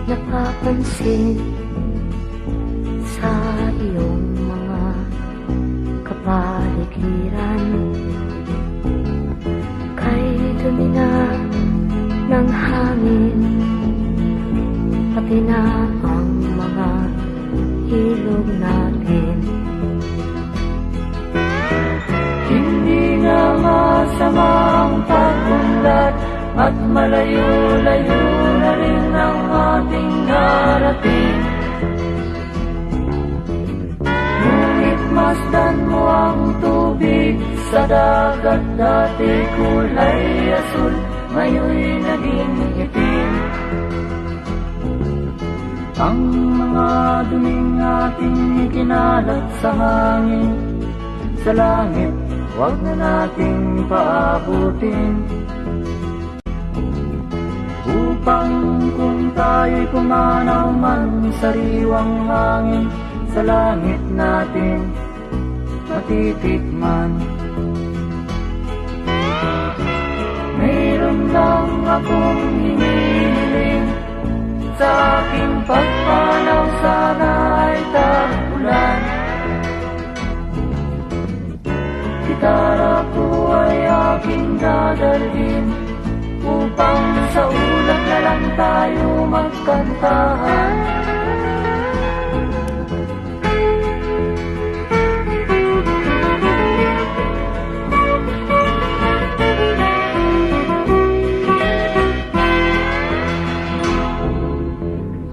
napapansin sa iyong mga kapaligiran. Kay dumi na ng hangin, pati na ang mga ilog natin. Hindi nga masama ang pag-unlad at malayo-layo na rin ang ating narating. Ngunit masdan mo ang tubig sa dagat, dati kulay asul, ngayon'y naging itim. Ang mga duming ating ikinalat sa hangin, sa langit, huwag na nating paabutin. Upang kung tayo'y pumanaw man sariwang hangin, sa langit natin matitikman. Mayroon lang akong hinihiling, sa aking pagpanaw sana ay tag-ulan. Gitara ko ay aking dadalhin, upang sa ulap na lang tayo magkantahan.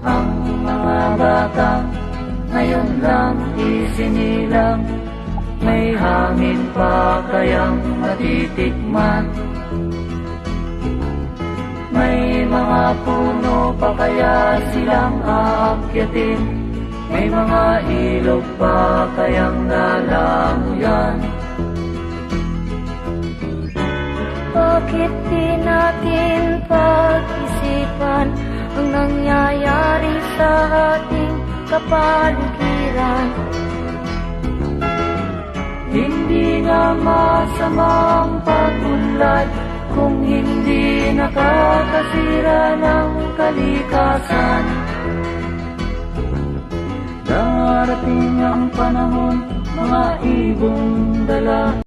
Ang mga bata ngayon lang isinilang, may hangin pa kayang matitikman. May mga puno pa kaya silang aakyatin, may mga ilog pa kayang lalamuyan. Bakit di natin pag-isipan ang nangyayari sa ating kapaligiran? Hindi nga masama ang pag-unlad kung hindi nakakasira ng kalikasan. Darating ang panahon, mga ibong dala